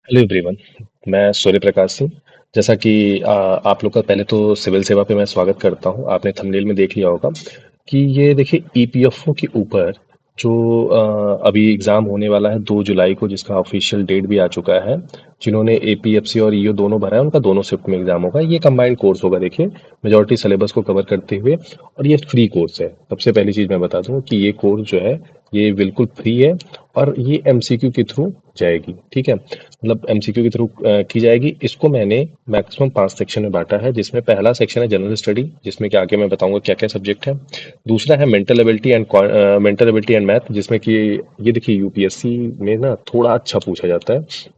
Hello everyone. मैं सूर्य प्रकाश सिंह। जैसा कि आप लोग का पहले तो सिविल सेवा पे मैं स्वागत करता हूं। आपने थंबनेल में देख लिया होगा कि ये देखिए ईपीएफओ के ऊपर जो अभी एग्ज़ाम होने वाला है 2 जुलाई को, जिसका ऑफिशियल डेट भी आ चुका है। जिन्होंने एपीएफसी और ईओ दोनों भरा है उनका दोनों शिफ्ट में एग्ज़ाम होगा। ये कंबाइंड कोर्स होगा देखिए, मेजॉरिटी सिलेबस को कवर करते हुए। और ये फ्री कोर्स है। सबसे पहली चीज़ मैं बता दूं कि ये कोर्स जो है ये बिल्कुल फ्री है। और ये एमसीक्यू के थ्रू जाएगी, ठीक है। मतलब एमसीक्यू के थ्रू की जाएगी। इसको मैंने मैक्सिमम 5 सेक्शन में बांटा है, जिसमें पहला सेक्शन है जनरल स्टडी, जिसमें कि आगे मैं बताऊंगा क्या क्या सब्जेक्ट है। दूसरा है मेंटल एबिलिटी एंड मैथ, जिसमें कि ये देखिए यूपीएससी में ना थोड़ा अच्छा पूछा जाता है।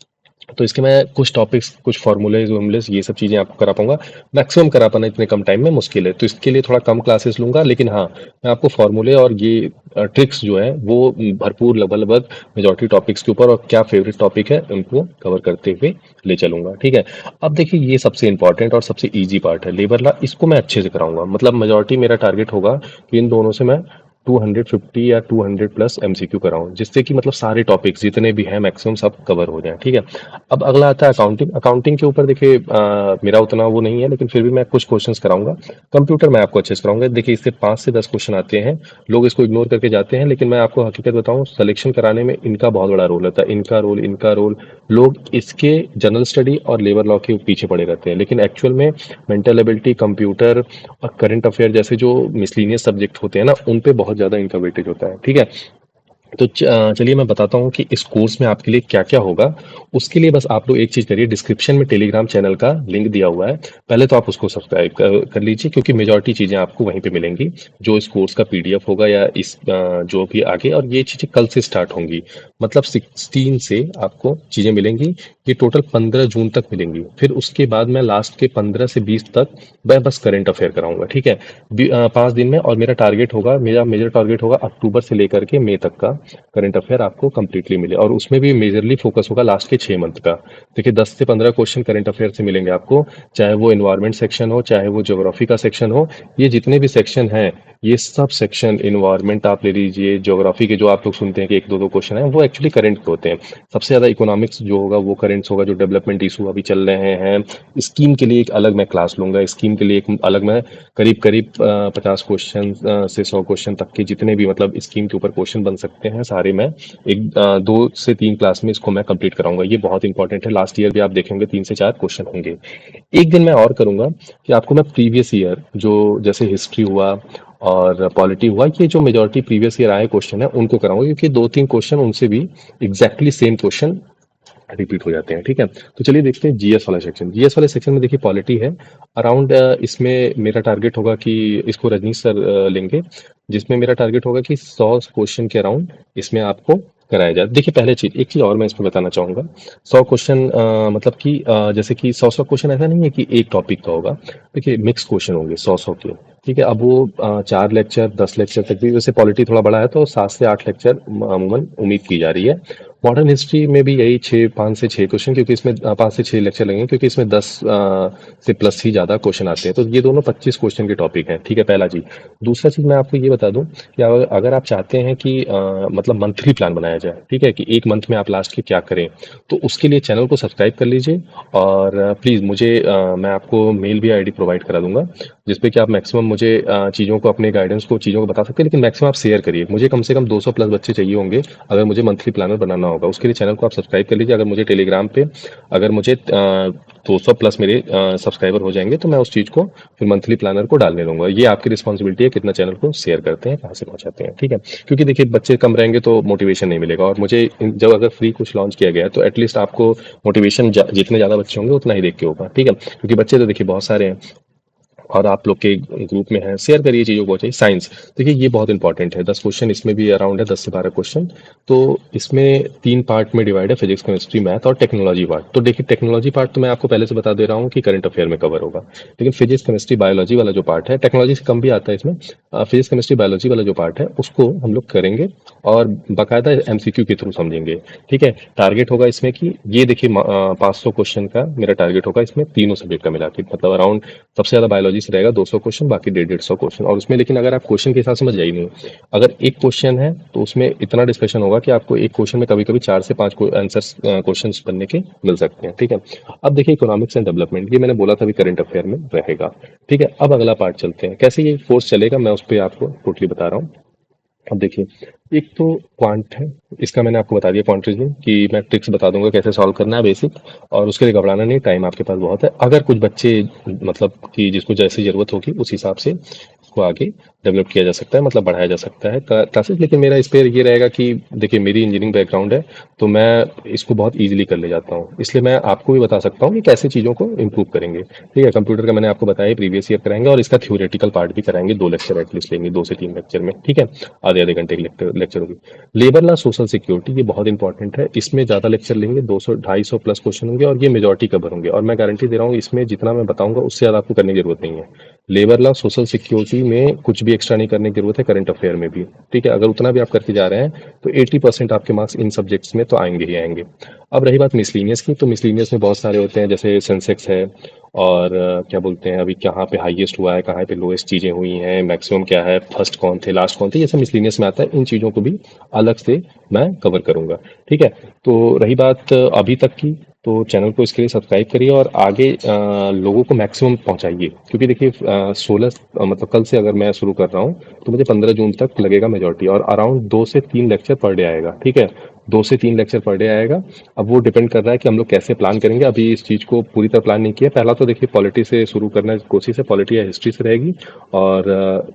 तो इसके मैं कुछ टॉपिक्स, कुछ फार्मूलेज वॉर्मूलेज, ये सब चीज़ें आपको करा पाऊंगा। मैक्सिमम करा पाना इतने कम टाइम में मुश्किल है, तो इसके लिए थोड़ा कम क्लासेस लूंगा। लेकिन हाँ, मैं आपको फार्मूले और ये ट्रिक्स जो है वो भरपूर लगभग लगभग मेजॉरिटी टॉपिक्स के ऊपर, और क्या फेवरेट टॉपिक है उनको कवर करते हुए ले चलूंगा, ठीक है। अब देखिए, ये सबसे इंपॉर्टेंट और सबसे ईजी पार्ट है, लेबर लॉ। इसको मैं अच्छे से कराऊंगा। मतलब मेजॉरिटी मेरा टारगेट होगा कि इन दोनों से मैं 250 या 200 प्लस एमसीक्यू कराऊं, जिससे कि मतलब सारे टॉपिक्स जितने भी हैं मैक्सिमम सब कवर हो जाएं, ठीक है। अब अगला आता है अकाउंटिंग। अकाउंटिंग के ऊपर देखिए मेरा उतना वो नहीं है, लेकिन फिर भी मैं कुछ क्वेश्चंस कराऊंगा। कंप्यूटर मैं आपको अच्छे से कराऊंगा। देखिए, इससे 5 से 10 क्वेश्चन आते हैं। लोग इसको इग्नोर करके जाते हैं, लेकिन मैं आपको हकीकत बताऊं, सिलेक्शन कराने में इनका बहुत बड़ा रोल होता है। इनका रोल लोग इसके जनरल स्टडी और लेबर लॉ के पीछे पड़े रहते हैं, लेकिन एक्चुअल में मेंटल एबिलिटी, कंप्यूटर और करंट अफेयर जैसे जो मिसलीनियस सब्जेक्ट होते हैं ना, उन पे बहुत ज़्यादा इनका वेटेज होता है, ठीक है। तो चलिए मैं बताता हूँ कि इस कोर्स में आपके लिए क्या क्या होगा। उसके लिए बस आप लोग एक चीज़ करिए, डिस्क्रिप्शन में टेलीग्राम चैनल का लिंक दिया हुआ है। पहले तो आप उसको सब्सक्राइब कर लीजिए, क्योंकि मेजॉरिटी चीज़ें आपको वहीं पे मिलेंगी। जो इस कोर्स का पीडीएफ होगा या जो भी आगे, और ये चीज़ें कल से स्टार्ट होंगी। मतलब 16 से आपको चीज़ें मिलेंगी। ये टोटल 15 जून तक मिलेंगी। फिर उसके बाद मैं लास्ट के 15 से 20 तक मैं बस करंट अफेयर कराऊंगा, ठीक है। 5 दिन में। और मेरा टारगेट होगा, मेरा मेजर टारगेट होगा अक्टूबर से लेकर के मई तक का करंट अफेयर आपको कंप्लीटली मिले। और उसमें भी मेजरली फोकस होगा लास्ट के 6 मंथ का। देखिए, 10 से 15 क्वेश्चन करंट अफेयर से मिलेंगे आपको। चाहे वो इन्वायरमेंट सेक्शन हो, चाहे वो ज्योग्राफी का सेक्शन हो। ये जितने भी सेक्शन हैं, ये सब सेक्शन, इन्वायरमेंट आप ले लीजिए, ज्योग्राफी के जो आप लोग सुनते हैं कि एक दो दो क्वेश्चन है, वो एक्चुअली करंट के होते हैं। सबसे ज्यादा इकोनॉमिक्स जो होगा वो करंट्स होगा, जो डेवलपमेंट इशू अभी चल रहे हैं। स्कीम के लिए एक अलग मैं क्लास लूंगा। स्कीम के लिए एक अलग मैं करीब करीब 50 क्वेश्चन से 100 क्वेश्चन तक के जितने भी मतलब स्कीम के ऊपर क्वेश्चन बन सकते हैं, सारे मैं 2 से 3 क्लास में इसको मैं कंप्लीट कराऊंगा। ये बहुत इंपॉर्टेंट है। लास्ट ईयर भी आप देखेंगे 3 से 4 क्वेश्चन होंगे। एक दिन मैं और करूंगा कि आपको मैं प्रीवियस ईयर जो जैसे हिस्ट्री हुआ और पॉलिटी हुआ, ये जो मेजॉरिटी प्रीवियस ईयर आए क्वेश्चन है उनको कराऊंगा, क्योंकि 2-3 क्वेश्चन उनसे भी एग्जैक्टली सेम क्वेश्चन रिपीट हो जाते हैं, ठीक है। तो चलिए देखते हैं जीएस वाला सेक्शन। जीएस वाले सेक्शन में देखिए पॉलिटी है अराउंड। इसमें मेरा टारगेट होगा कि इसको रजनीश सर लेंगे, जिसमें मेरा टारगेट होगा कि 100 क्वेश्चन के अराउंड इसमें आपको कराया जाए। देखिए, पहले चीज, एक चीज और मैं इसमें बताना चाहूंगा। 100 क्वेश्चन मतलब कि जैसे कि 100 क्वेश्चन ऐसा नहीं है कि एक टॉपिक का होगा। देखिए, मिक्स क्वेश्चन होंगे 100 के, ठीक है। अब वो 4 लेक्चर 10 लेक्चर तक भी, वैसे पॉलिटी थोड़ा बड़ा है तो 7 से 8 लेक्चर अमूमन उम्मीद की जा रही है। मॉडर्न हिस्ट्री में भी यही 5 से 6 क्वेश्चन, क्योंकि इसमें 5 से 6 लेक्चर लगेंगे, क्योंकि इसमें 10 से प्लस ही ज़्यादा क्वेश्चन आते हैं। तो ये दोनों 25 क्वेश्चन के टॉपिक हैं, ठीक है, पहला चीज़। दूसरा चीज़ मैं आपको ये बता दूं कि अगर आप चाहते हैं कि मतलब मंथली प्लान बनाया जाए, ठीक है, कि एक मंथ में आप लास्ट के क्या करें, तो उसके लिए चैनल को सब्सक्राइब कर लीजिए। और प्लीज़ मुझे मैं आपको मेल भी आईडी प्रोवाइड करा दूंगा, जिसपे कि आप मैक्सिमम मुझे चीज़ों को, अपने गाइडेंस को, चीज़ों को बता सकते हैं। लेकिन मैक्सिमम आप शेयर करिए। मुझे कम से कम 200 प्लस बच्चे चाहिए होंगे अगर मुझे मंथली प्लानर बनाना होगा। उसके लिए चैनल को आप सब्सक्राइब कर लीजिए। अगर मुझे टेलीग्राम पे, अगर मुझे 200 प्लस मेरे सब्सक्राइबर हो जाएंगे, तो मैं उस चीज़ को फिर मंथली प्लानर को डालने दूंगा। ये आपकी रिस्पॉन्सिबिलिटी है, कितना चैनल को शेयर करते हैं, कहाँ से पहुंचाते हैं, ठीक है। क्योंकि देखिए, बच्चे कम रहेंगे तो मोटिवेशन नहीं मिलेगा। और मुझे जब अगर फ्री कुछ लॉन्च किया गया है, तो एटलीस्ट आपको मोटिवेशन जितने ज़्यादा बच्चे होंगे उतना ही देख के होगा, ठीक है। क्योंकि बच्चे तो देखिए बहुत सारे हैं, और आप लोग के ग्रुप में है, शेयर करिए चीज़ों को। चाहिए साइंस, देखिए ये बहुत इंपॉर्टेंट है। 10 क्वेश्चन इसमें भी अराउंड है, 10 से 12 क्वेश्चन। तो इसमें 3 पार्ट में डिवाइड है, फिजिक्स, केमिस्ट्री, मैथ और टेक्नोलॉजी पार्ट। तो देखिए, टेक्नोलॉजी पार्ट तो मैं आपको पहले से बता दे रहा हूँ कि करंट अफेयर में कवर होगा। लेकिन फिजिक्स, केमिस्ट्री, बायोलॉजी वाला जो पार्ट है, टेक्नोलॉजी से कम भी आता है इसमें। फिजिक्स, केमिस्ट्री, बायोलॉजी वाला जो पार्ट है उसको हम लोग करेंगे, और बाकायदा एमसीक्यू के थ्रू समझेंगे, ठीक है। टारगेट होगा इसमें कि ये देखिए 500 क्वेश्चन का मेरा टारगेट होगा इसमें, तीनों सब्जेक्ट का मिला के। मतलब अराउंड सबसे ज़्यादा बायोलॉजी से रहेगा 200 क्वेश्चन, बाकी 150 क्वेश्चन। और उसमें लेकिन अगर आप क्वेश्चन के हिसाब से मत जाइए नहीं, अगर एक क्वेश्चन है तो उसमें इतना डिस्कशन होगा कि आपको एक क्वेश्चन में कभी कभी 4 से 5 आंसर्स क्वेश्चन बनने के मिल सकते हैं। ठीक है, अब देखिए इकोनॉमिक्स एंड डेवलपमेंट, ये मैंने बोला था अभी करंट अफेयर में रहेगा। ठीक है, अब अगला पार्ट चलते हैं, कैसे ये कोर्स चलेगा मैं उस पर आपको टोटली बता रहा हूँ। अब देखिए, एक तो क्वांट है, इसका मैंने आपको बता दिया क्वांट रीजनिंग की, मैं ट्रिक्स बता दूंगा कैसे सॉल्व करना है बेसिक। और उसके लिए घबराना नहीं, टाइम आपके पास बहुत है। अगर कुछ बच्चे मतलब कि जिसको जैसी ज़रूरत होगी उस हिसाब से इसको आगे डेवलप किया जा सकता है, मतलब बढ़ाया जा सकता है क्लासेस। लेकिन मेरा इस पर ये रहेगा कि देखिए मेरी इंजीनियरिंग बैकग्राउंड है, तो मैं इसको बहुत ईजिली कर ले जाता हूँ, इसलिए मैं आपको भी बता सकता हूँ कि कैसे चीज़ों को इम्प्रूव करेंगे। ठीक है, कंप्यूटर का मैंने आपको बताया प्रीवियस ईयर कराएंगे, और इसका थ्योरेटिकल पार्ट भी कराएंगे, 2 लेक्चर एटलीस्ट लेंगे, 2 से 3 लेक्चर में। ठीक है, आधे आधे घंटे की लेक्चर होगी। लेबर लॉ सोशल सिक्योरिटी, ये बहुत इंपॉर्टेंट है, इसमें ज़्यादा लेक्चर लेंगे, 200 250 प्लस क्वेश्चन होंगे, और ये मेजॉरिटी कवर होंगे। और मैं गारंटी दे रहा हूँ इसमें जितना मैं बताऊंगा उससे ज़्यादा आपको करने की जरूरत नहीं है। लेबर लॉ सोशल सिक्योरिटी में कुछ भी एक्स्ट्रा नहीं करने की जरूरत है, करंट अफेयर में भी। ठीक है, अगर उतना भी आप करके जा रहे हैं तो 80% आपके मार्क्स इन सब्जेक्ट्स में तो आएंगे ही आएंगे। अब रही बात मिसलीनियस की, तो मिसलीनियस में बहुत सारे होते हैं, जैसे सेंसेक्स है, और क्या बोलते हैं अभी कहाँ पे हाईएस्ट हुआ है, कहाँ पे लोएस्ट चीज़ें हुई हैं, मैक्सिमम क्या है, फर्स्ट कौन थे, लास्ट कौन थे, ये सब मिसलीनियस में आता है। इन चीज़ों को भी अलग से मैं कवर करूंगा। ठीक है, तो रही बात अभी तक की, तो चैनल को इसके लिए सब्सक्राइब करिए और आगे लोगों को मैक्सिमम पहुंचाइए, क्योंकि देखिए 16 मतलब कल से अगर मैं शुरू कर रहा हूँ तो मुझे 15 जून तक लगेगा मेजोरिटी, और अराउंड 2 से 3 लेक्चर पर डे आएगा। ठीक है, 2 से 3 लेक्चर पर डे आएगा। अब वो डिपेंड कर रहा है कि हम लोग कैसे प्लान करेंगे, अभी इस चीज़ को पूरी तरह प्लान नहीं किया। पहला तो देखिए पॉलिटी से शुरू करने की कोशिश है, पॉलिटी या हिस्ट्री से रहेगी। और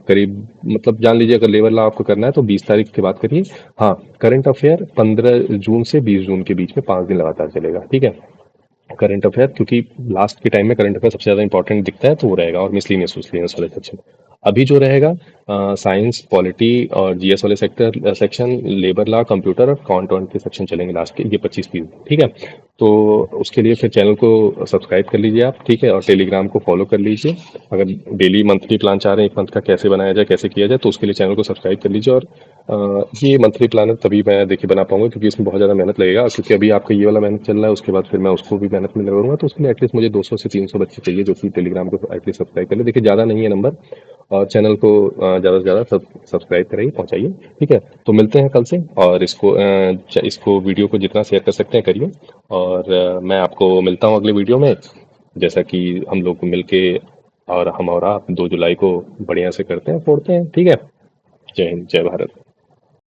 करीब मतलब जान लीजिए अगर लेवल आपको करना है तो 20 तारीख के बाद करिए। हाँ, करंट अफेयर 15 जून से 20 जून के बीच में 5 दिन लगातार चलेगा। ठीक है, करंट अफेयर, क्योंकि लास्ट के टाइम में करंट अफेयर सबसे ज़्यादा इंपॉर्टेंट दिखता है, तो वो रहेगा, और मिसलिनियस मिसलिनियस वाले सेक्शन। अभी जो रहेगा साइंस पॉलिटी और जीएस वाले sector section, labour law computer और कॉन्टोन के सेक्शन चलेंगे लास्ट के, ये 25-30। ठीक है, तो उसके लिए फिर चैनल को सब्सक्राइब कर लीजिए आप। ठीक है, और टेलीग्राम को फॉलो कर लीजिए। अगर डेली मंथली प्लान चाह रहे हैं, एक मंथ का कैसे बनाया जाए, कैसे किया जाए, तो उसके लिए चैनल को सब्सक्राइब कर लीजिए। और ये मंथली प्लानर तभी मैं देखिए बना पाऊंगा, क्योंकि इसमें बहुत ज़्यादा मेहनत लगेगा, क्योंकि अभी आपका ये वाला मेहनत चल रहा है, उसके बाद फिर मैं उसको भी मेहनत में लगाऊंगा। तो उसके लिए एटलीस्ट मुझे 200 से 300 बच्चे चाहिए जो कि टेलीग्राम को एटलीस्ट सब्सक्राइब कर ले। देखिए ज़्यादा नहीं है नंबर, और चैनल को ज़्यादा से ज़्यादा सब्सक्राइब कराइए, पहुँचाइए। ठीक है, तो मिलते हैं कल से, और इसको वीडियो को जितना शेयर कर सकते हैं करिए। और मैं आपको मिलता हूँ अगले वीडियो में, जैसा कि हम लोग मिलके और हम और आप 2 जुलाई को बढ़िया से करते हैं, फोड़ते हैं। ठीक है, जय हिंद, जय भारत।